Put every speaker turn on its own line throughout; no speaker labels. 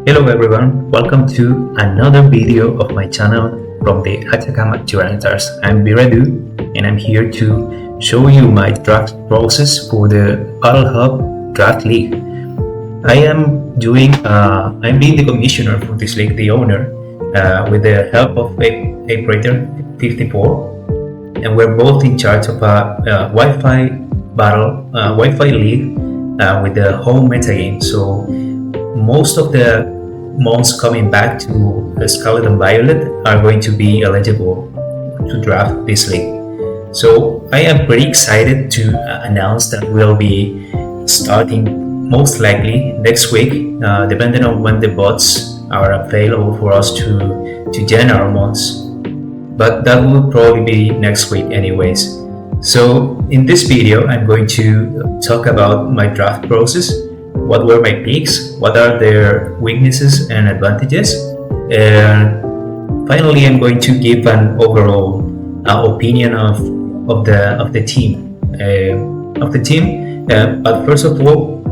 Hello everyone, welcome to another video of my channel from the Atacama Gibraltars. I'm Biradu and I'm here to show you my draft process for the Battle Hub Draft League. I'm being the commissioner for this league, the owner, with the help of Operator 54, and we're both in charge of a Wi-Fi league with the home metagame. So most of the months coming back to Scarlet and Violet are going to be eligible to draft this league. So I am pretty excited to announce that we'll be starting most likely next week, depending on when the bots are available for us to gen our months. But that will probably be next week anyways. So in this video, I'm going to talk about my draft process. What were my picks? What are their weaknesses and advantages? And finally, I'm going to give an overall opinion of the team. But first of all,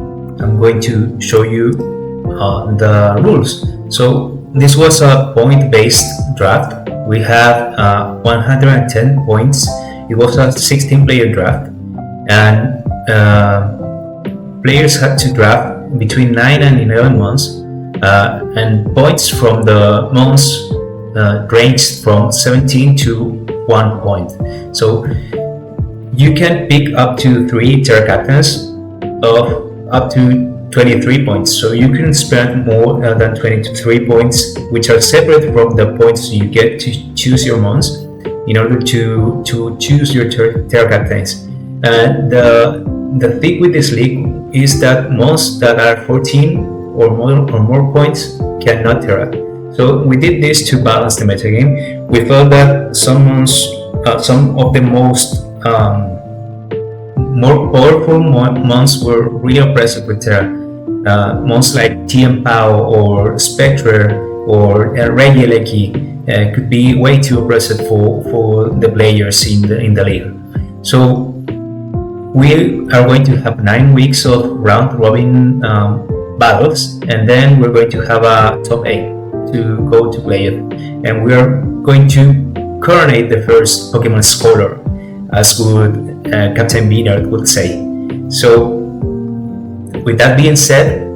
I'm going to show you the rules. So this was a point-based draft. We have 110 points. It was a 16-player draft, and players had to draft between 9 and 11 months, and points from the months ranged from 17 to 1 point. So you can pick up to 3 tier captains of up to 23 points. So you can spend more than 23 points, which are separate from the points you get to choose your months in order to choose your tier captains. And the thing with this league is that months that are 14 or more points cannot tier up. So we did this to balance the metagame. We felt that some months, some of the most more powerful months were really oppressive with tier. Months like TM Pao or Spectre or Regieleki could be way too oppressive for the players in the league. So we are going to have 9 weeks of round robin battles, and then we're going to have a top 8 to go to play it, and we are going to coronate the first Pokemon Scholar, as good Captain Beanard would say. So with that being said,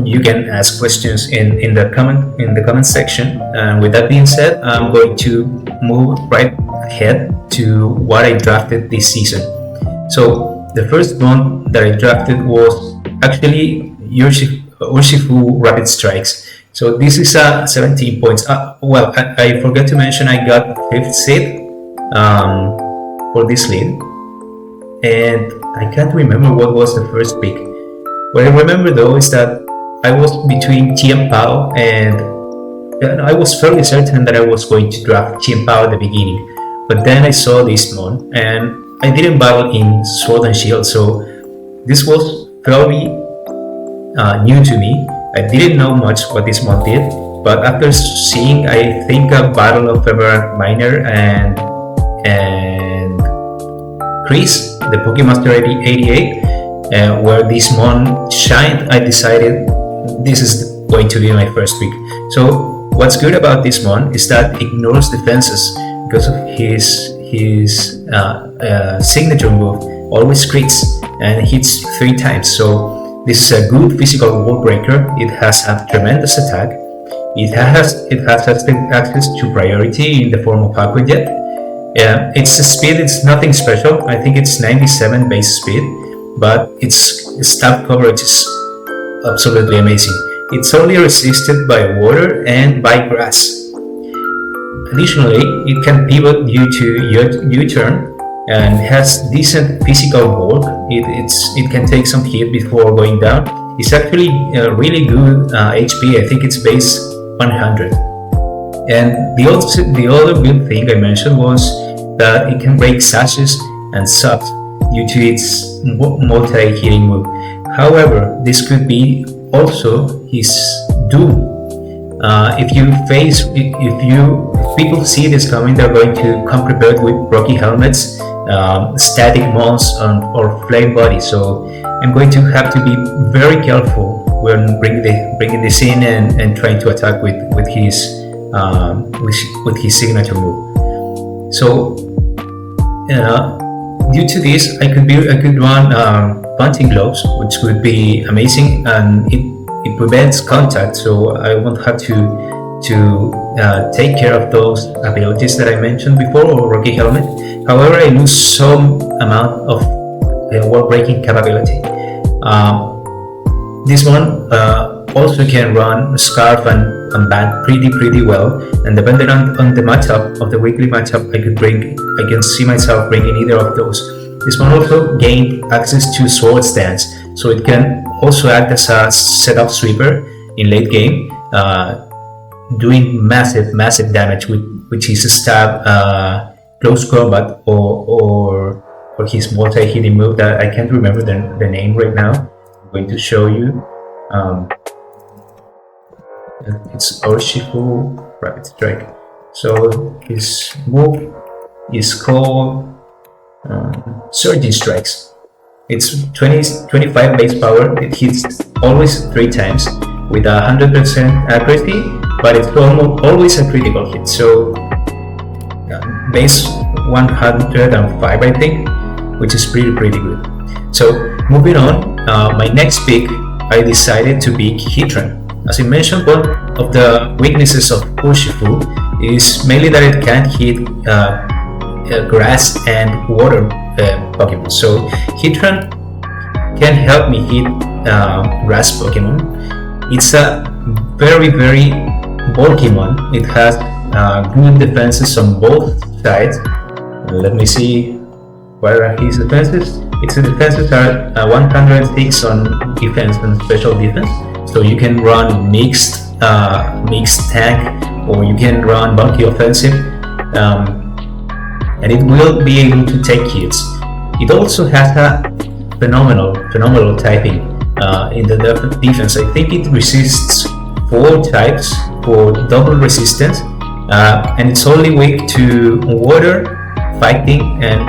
you can ask questions in the comment section. And with that being said, I'm going to move right ahead to what I drafted this season. So the first one that I drafted was actually Urshifu Rapid Strikes. So this is 17 points. Well, I forgot to mention I got 5th seed for this league, and I can't remember what was the first pick. What I remember though is that I was between TM Pao, and I was fairly certain that I was going to draft TM Pao at the beginning. But then I saw this mon, and I didn't battle in Sword and Shield, so this was fairly new to me. I didn't know much what this mon did, but after seeing, I think, a battle of Emerald Miner and Chris, the Pokemaster 88, where this mon shined, I decided this is going to be my first pick. So what's good about this mon is that it ignores defenses because of his signature move always crits and hits 3 times. So this is a good physical wall breaker. It has a tremendous attack. It has access to priority in the form of Aqua Jet. Its speed is nothing special. I think it's 97 base speed, but its stab coverage is absolutely amazing. It's only resisted by water and by grass. Additionally, it can pivot due to U-turn and has decent physical bulk. It can take some hit before going down. It's actually really good HP. I think it's base 100. And the other good thing I mentioned was that it can break sashes and subs due to its multi-hitting move. However, this could be also his doom. If people see this coming, they're going to come prepared with Rocky helmets, static mons, or flame body. So I'm going to have to be very careful when bringing this in and trying to attack with his signature move. So due to this, I could run punting gloves, which would be amazing, and it prevents contact, so I won't have to take care of those abilities that I mentioned before, or Rocky Helmet. However, I lose some amount of wall breaking capability. This one also can run Scarf and Band pretty well, and depending on the matchup, of the weekly matchup, I can see myself bringing either of those. This one also gained access to Sword Stance, so it can also act as a setup sweeper in late game, doing massive damage with his stab, close combat, or his multi-hitting move that I can't remember the name right now. I'm going to show you. It's Urshifu Rapid Strike. So his move is called Surging Strikes. It's 25 base power. It hits always 3 times with 100% accuracy, but it's always a critical hit. So base 105, I think, which is pretty good. So moving on, my next pick, I decided to pick Heatran. As I mentioned, one of the weaknesses of Urshifu is mainly that it can't hit grass and water Pokemon. So Heatran can help me hit grass Pokemon. It's a very bulky one. It has good defenses on both sides. Let me see what are his defenses. Its defenses are 106 on defense and special defense. So you can run mixed tank, or you can run bulky offensive, and it will be able to take hits. It also has a phenomenal typing in the defense. I think it resists 4 types for double resistance, and it's only weak to water, fighting, and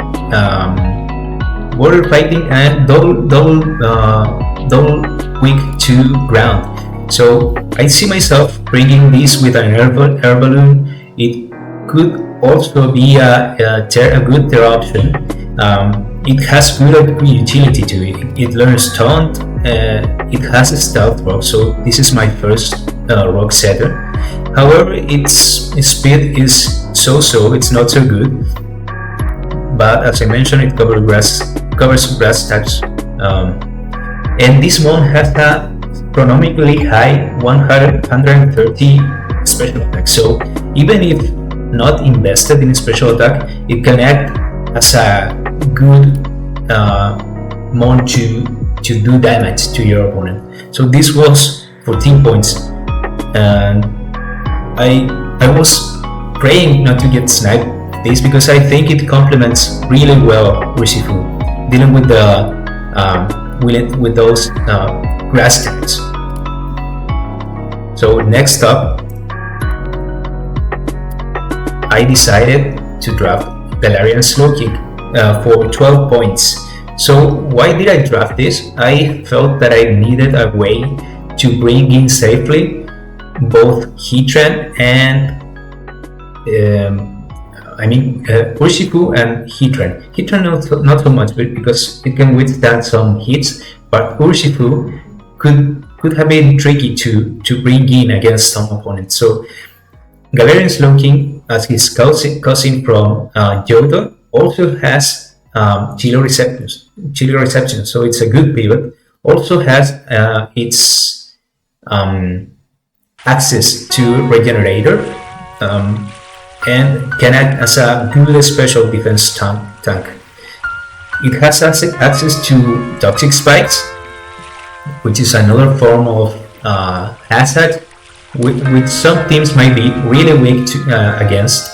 double weak to ground. So I see myself bringing this with an air balloon. It could also be a good Terra option. It has good utility to it. It learns Taunt. It has a Stealth Rock, so this is my first Rock setter. However, its speed is so-so. It's not so good. But as I mentioned, it covers grass types. And this one has a astronomically high 130 special attack. So even if not invested in special attack, it can act as a good mon to do damage to your opponent. So this was 14 points, and I was praying not to get sniped this, because I think it complements really well Urshifu, dealing with the with those grass types. So next up, I decided to draft Galarian Slowking for 12 points. So why did I draft this? I felt that I needed a way to bring in safely both Heatran and Urshifu and Heatran. Heatran not so much, because it can withstand some hits, but Urshifu could have been tricky to bring in against some opponents. So Galarian Slowking, as his cousin from Johto, also has Chili Reception, so it's a good pivot. Also has its access to Regenerator, and can act as a good special defense tank. It has access to Toxic Spikes, which is another form of hazard, which some teams might be really weak against.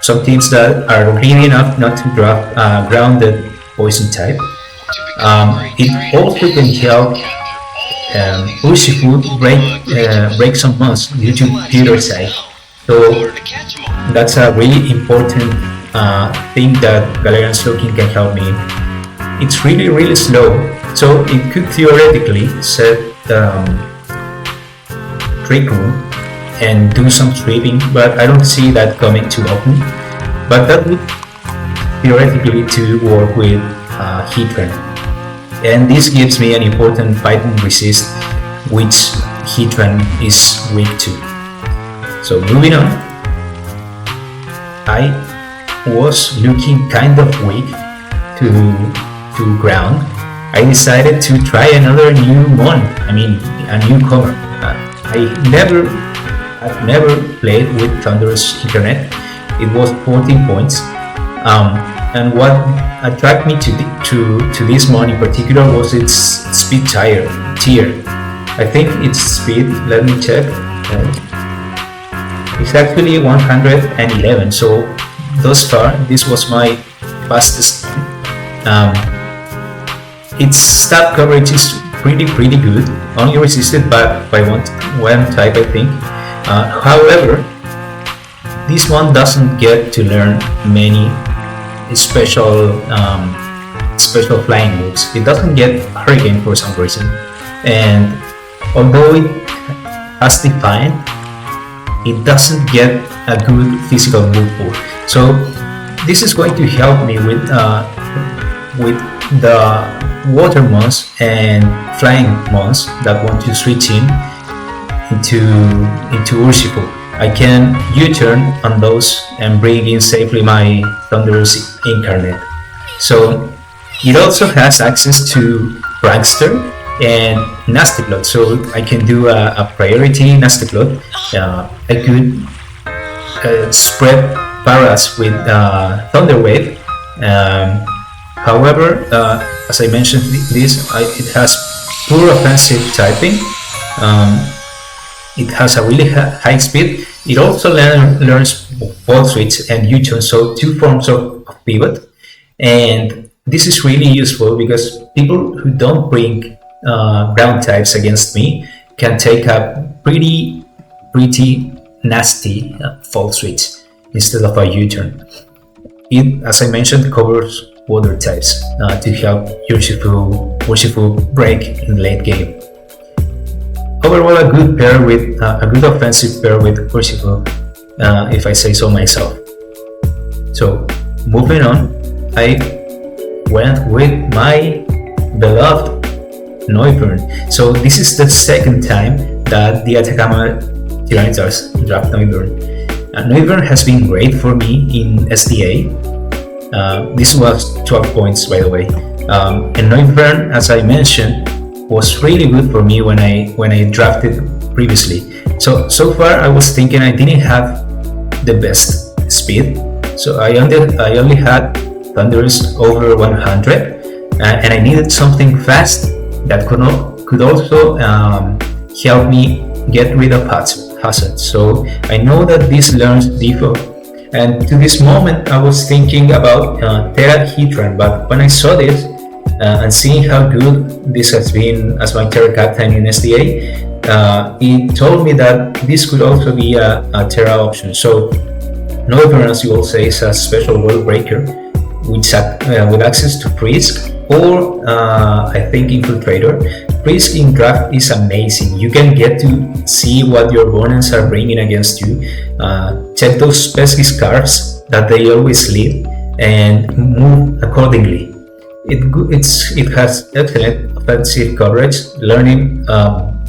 Some teams that are greedy enough not to draft grounded poison type. It also can help Urshifu break some mons due to Pewter Side. So that's a really important thing that Galarian Slowking can help me. It's really slow, so it could theoretically set trick room and do some sweeping, but I don't see that coming too often. But that would theoretically to work with Heatran, and this gives me an important Python resist, which Heatran is weak to. So moving on, I was looking kind of weak to ground. I decided to try another new one. I mean, a newcomer. I've never played with Thunderous Internet. It was 14 points. And what attracted me to this one in particular was its speed tier. I think its speed, let me check, it's actually 111, so thus far this was my fastest. Its stat coverage is pretty good, only resisted by one type, I think. However, this one doesn't get to learn many special flying moves. It doesn't get Hurricane for some reason, and although it has Defiant, it doesn't get a good physical move pool. So this is going to help me with the water mons and flying mons that want to switch into Urshifu. I can U-turn on those and bring in safely my Thunderous Incarnate. So it also has access to Prankster and Nasty Plot, so I can do a priority Nasty Plot. I could spread Paras with Thunder Wave. However, as I mentioned, it has poor offensive typing. It has a really high speed. It also learns Volt Switch and U-turn, so two forms of pivot. And this is really useful because people who don't bring ground types against me can take a pretty nasty Volt Switch instead of a U-turn. It, as I mentioned, covers water types to help Urshifu break in the late game. Overall, a good offensive pair with Urshifu, if I say so myself. So moving on, I went with my beloved Noivern. So this is the second time that the Atacama Tyranids draft Noivern. Noivern has been great for me in SDA. This was 12 points, by the way. And Noivern, as I mentioned, was really good for me when I drafted previously. So far I was thinking I didn't have the best speed, so I only had Thunderous over 100, and I needed something fast that could also help me get rid of hazards. So I know that this learns default, and to this moment I was thinking about Terra Heatran, but when I saw this and seeing how good this has been as my Terra Captain in SDA, it told me that this could also be a Terra option. So Noivern, as you all say, is a special world breaker with access to Frisk or I think Infiltrator. Frisk in draft is amazing. You can get to see what your opponents are bringing against you, check those pesky scarves that they always lead, and move accordingly. It has excellent offensive coverage, learning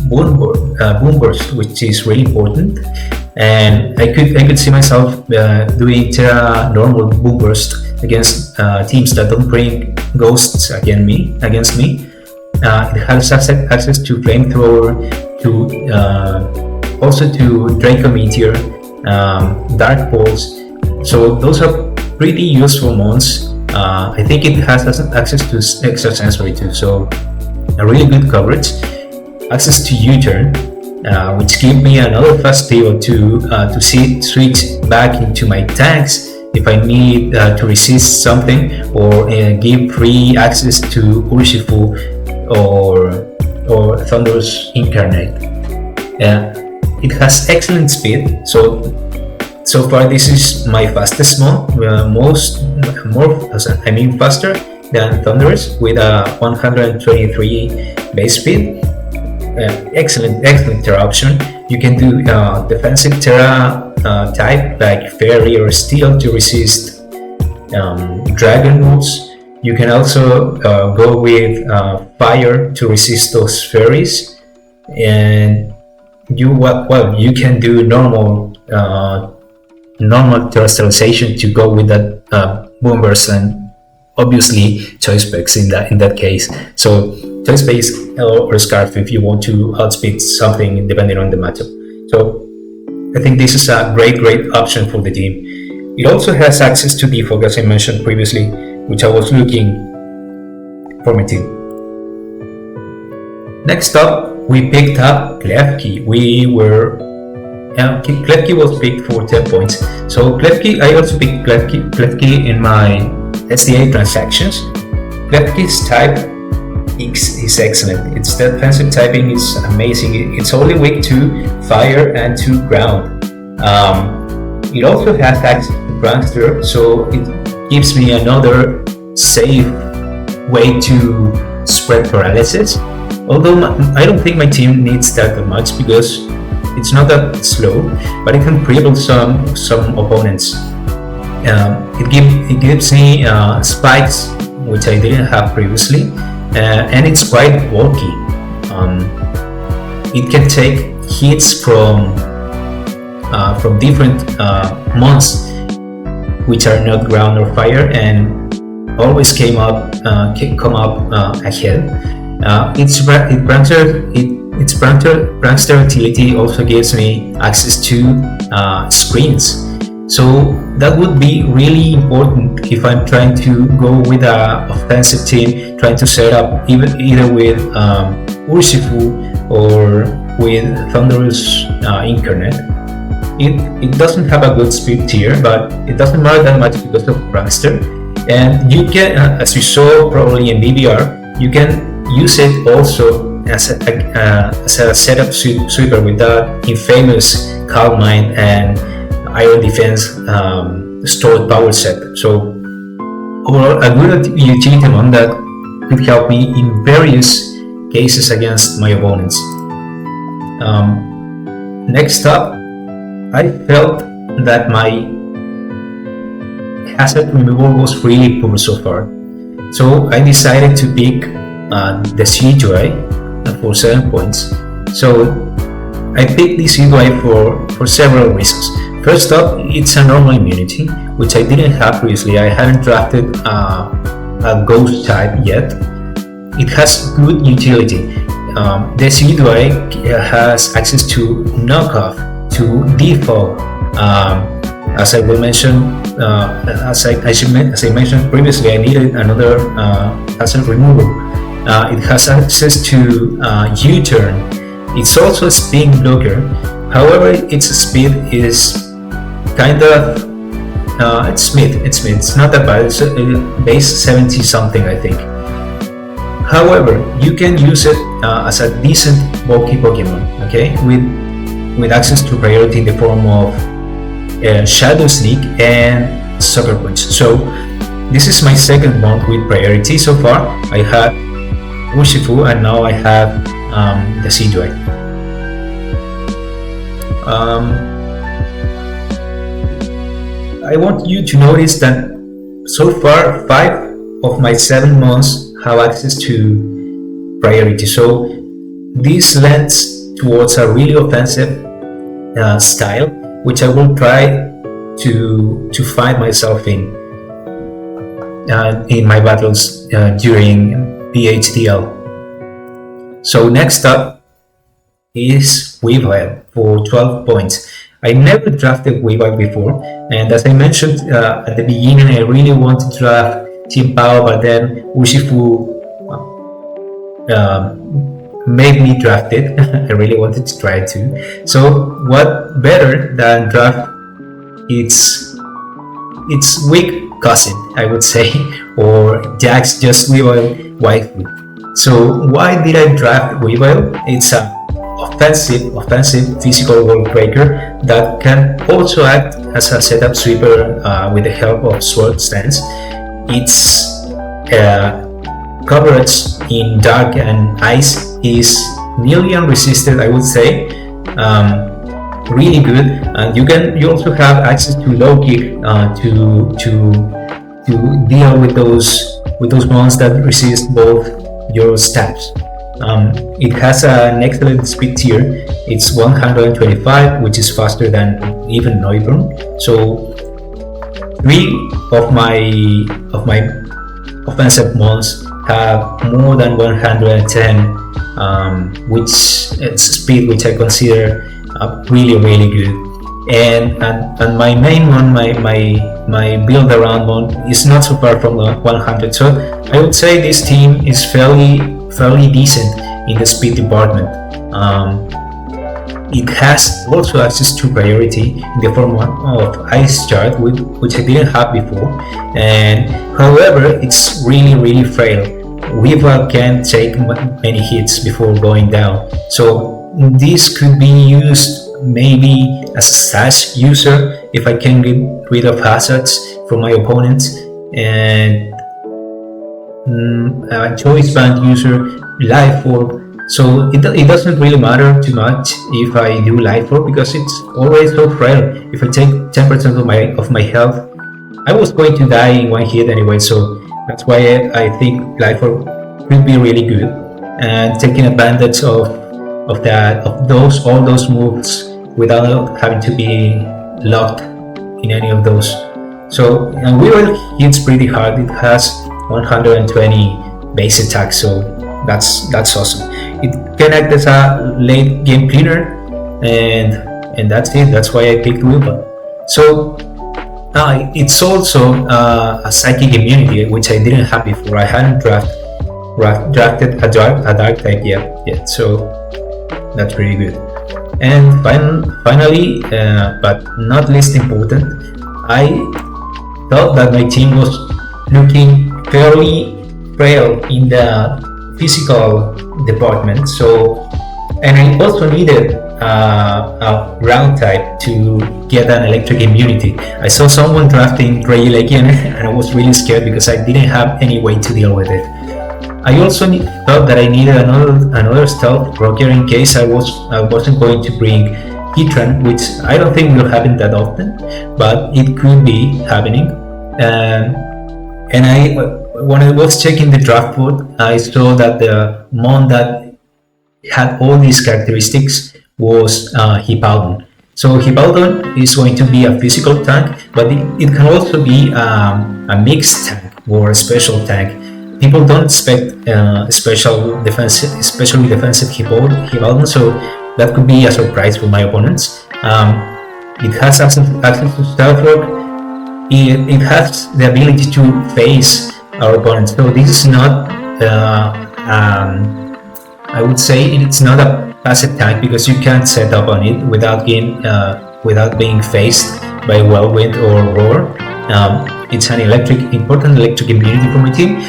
boom burst, which is really important. And I could see myself doing Terra normal boom burst against teams that don't bring ghosts against me. It has access to flamethrower, to also to Draco Meteor, Dark Pulse. So those are pretty useful mons. I think it has access to extra sensory too, so a really good coverage. Access to U-turn, which give me another fast pivot to switch back into my tanks if I need to resist something, or give free access to Urshifu or Thunderous Incarnate. It has excellent speed, so far this is my fastest mon, faster than Thunderous with a 123 base speed. Excellent Terra option. You can do defensive Terra type like Fairy or Steel to resist Dragon moves. You can also go with Fire to resist those Fairies, and you can do normal terrestrialization to go with that Boomburst, and obviously choice specs in that case. So choice space or Scarf if you want to outspeed something depending on the matchup. So I think this is a great option for the team. It also has access to default, as I mentioned previously, which I was looking for my team. Next up, we picked up Klefki. Klefki was picked for 10 points. So Klefki, I also picked Klefki in my SDA transactions. Klefki's type is excellent. Its defensive typing is amazing. It's only weak to fire and to ground. It also has access to Prankster, so it gives me another safe way to spread paralysis. Although I don't think my team needs that much because it's not that slow, but it can cripple some opponents. It gives me spikes, which I didn't have previously, and it's quite bulky. It can take hits from different mons, which are not ground or fire, and always come up ahead. Its Prankster utility also gives me access to screens. So that would be really important if I'm trying to go with an offensive team, trying to set up either with Urshifu or with Thunderous Incarnate. It doesn't have a good speed tier, but it doesn't matter that much because of Prankster. And you can, as you saw probably in BBR, you can use it also as a setup sweeper with that infamous Calm Mind and Iron Defense stored power set. So overall, a good utility mon that could help me in various cases against my opponents. Next up, I felt that my hazard removal was really poor so far. So I decided to pick the Seedway for 7 points. So I picked this Seedway for several reasons. First up, it's a normal immunity, which I didn't have previously. I hadn't drafted a ghost type yet. It has good utility. The Seedway has access to knockoff, to defog. As I will mention, as I mentioned previously, I needed another hazard removal. It has access to U-turn. It's also a spin blocker. However, its speed is kind of it's mid. It's not that bad. It's base 70 something, I think. However, you can use it as a decent bulky Pokemon, okay, with access to priority in the form of Shadow Sneak and Sucker Punch. So this is my second month with priority so far. I had Urshifu and now I have the Seedway. I want you to notice that so far 5 of my 7 months have access to priority. So this lends towards a really offensive style, which I will try to find myself in my battles during BHDL. So next up is Weavile for 12 points. I never drafted Weavile before, and as I mentioned at the beginning, I really wanted to draft Team Pao, but then Urshifu made me draft it. I really wanted to try it too. So what better than draft its weak cousin, I would say, or Jack's just Weavile waifu. So why did I draft Weavile? It's a offensive physical wall breaker that can also act as a setup sweeper with the help of Sword Stance. Its coverage in dark and ice is nearly unresisted, I would say. really good. And you also have access to low kick to deal with those ones that resist both your stabs. It has an excellent speed tier. It's 125, which is faster than even Neuburn. So three of my offensive mons have more than 110, which it's speed, which I consider really good. And my main one, my build around one is not so far from the 100. So I would say this team is fairly decent in the speed department. It has also access to priority in the form of ice shard, which I didn't have before. And however, it's really frail. Weaver can take many hits before going down. So this could be used maybe as a stash user if I can get rid of hazards from my opponents, and a choice band user life orb. So it doesn't really matter too much if I do life orb, because it's always so frail. If I take 10% of my health, I was going to die in one hit anyway. So that's why I think life orb could be really good, and taking advantage of all those moves without having to be locked in any of those. So, and Weevil hits pretty hard. It has 120 base attack, so that's awesome. It can act as a late game cleaner, and that's it. That's why I picked Weevil. So it's also a psychic immunity, which I didn't have before. I hadn't drafted a dark type yet, so that's pretty good. And finally, but not least important, I thought that my team was looking fairly frail in the physical department. So, and I also needed a ground type to get an electric immunity. I saw someone drafting Regieleki, and I was really scared because I didn't have any way to deal with it. I also thought that I needed another stealth rocker in case I wasn't going to bring Heatran, which I don't think will happen that often, but it could be happening. And when I was checking the draft board, I saw that the mon that had all these characteristics was Hippowdon. So Hippowdon is going to be a physical tank, but it can also be a mixed tank or a special tank. People don't expect especially defensive Hippowdon, so that could be a surprise for my opponents. It has access to Stealth Rock. It has the ability to face our opponents. So this is not, I would say it's not a passive tank, because you can't set up on it without being faced by Whirlwind or Roar. It's an important electric immunity for my team.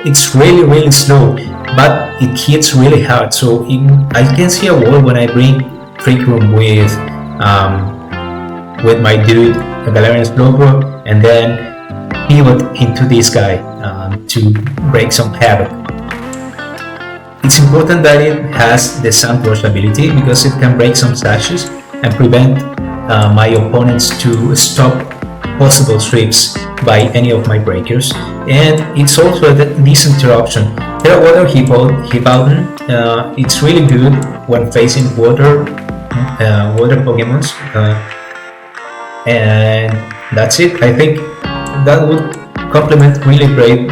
It's really slow, but it hits really hard. So I can see a wall when I bring Trick Room with my dude Galarian Slowbro, and then pivot into this guy to break some havoc. It's important that it has the Sand Rush ability, because it can break some sashes and prevent my opponents to stop possible sweeps by any of my breakers. And it's also a decent option. There are other Hippowdon. It's really good when facing water Pokemons. And that's it. I think that would complement really great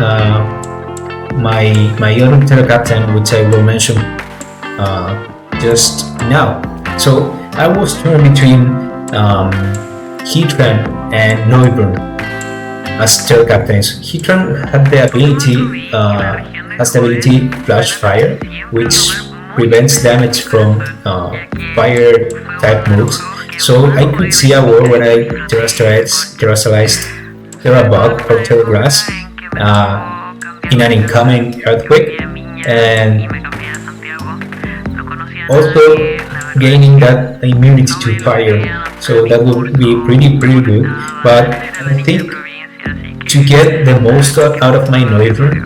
my other Terra Captain, which I will mention just now. So I was torn between Heatran and Neuburn as Terra Captains. Heatran had the ability Flash Fire, which prevents damage from fire type moves. So I could see a world when I terrestrialized Terra Bug or Terra Grass in an incoming Earthquake, and also gaining that immunity to fire. So that would be pretty good. But I think to get the most out of my Noivern,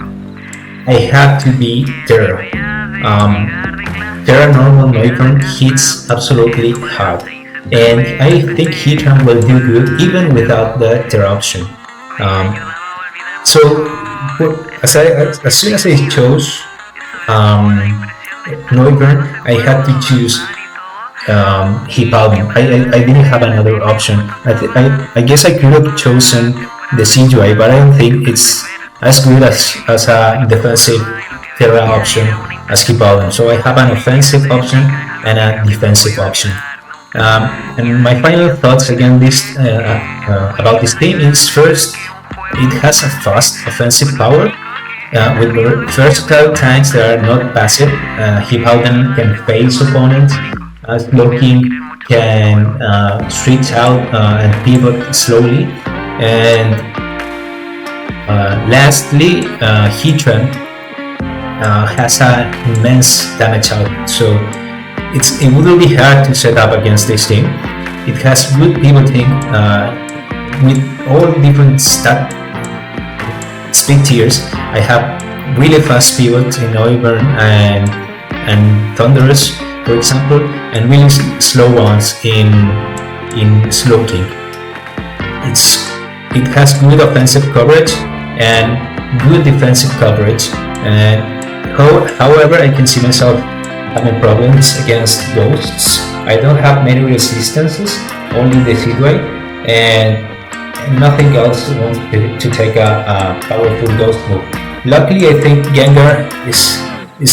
I have to be Terra. Terra normal Noivern hits absolutely hard, and I think Heatran will do good even without the Terra option. Um, so as soon as I chose Noivern, I had to choose Hippolyta. I didn't have another option. I guess I could have chosen the CGI, but I don't think it's as good as a defensive Terra option as Hippolyta. So I have an offensive option and a defensive option. And my final thoughts again about this team is first, it has a fast offensive power with versatile tanks that are not passive. Hippolyta can face opponents. Slowking can stretch out and pivot slowly. And lastly, Heatran has an immense damage out, so it will be hard to set up against this team. It has good pivoting with all different stat speed tiers. I have really fast pivots in Noivern and Thunderous, for example, and really slow ones in Slowking. It has good offensive coverage and good defensive coverage. And however, I can see myself having problems against ghosts. I don't have many resistances, only the Seedway, and nothing else wants to take a powerful ghost move. Luckily, I think Gengar is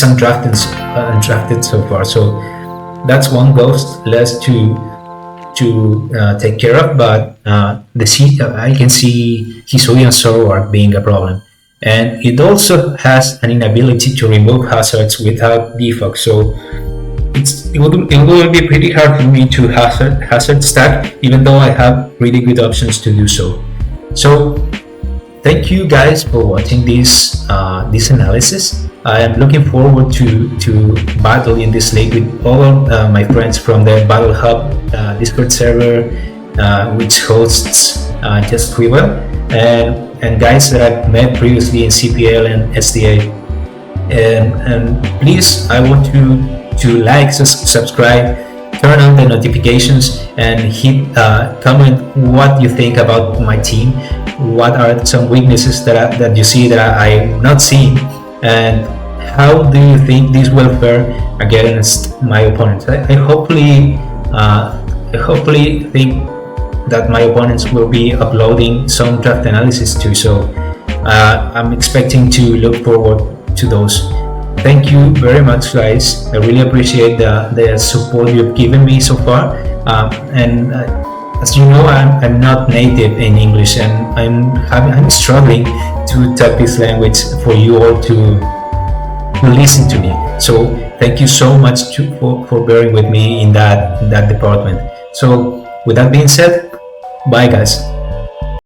undrafted so far, so that's one ghost less to take care of. But I can see Hisui and Zoroark being a problem, and it also has an inability to remove hazards without defog. So it will be pretty hard for me to hazard stack, even though I have really good options to do so. So thank you guys for watching this analysis. I am looking forward to battle in this league with all of my friends from the Battle Hub Discord server, which hosts Just Quiver, and guys that I've met previously in CPL and SDA. And please, I want to like, subscribe, turn on the notifications, and hit comment what you think about my team. What are some weaknesses that you see that I'm not seeing, and how do you think this will fare against my opponents? I hopefully think that my opponents will be uploading some draft analysis too, so I'm expecting to look forward to those. Thank you very much, guys. I really appreciate the support you've given me so far, and as you know, I'm not native in English, and I'm struggling to talk this language for you all to listen to me. So thank you so much for bearing with me in that department. So with that being said, bye guys.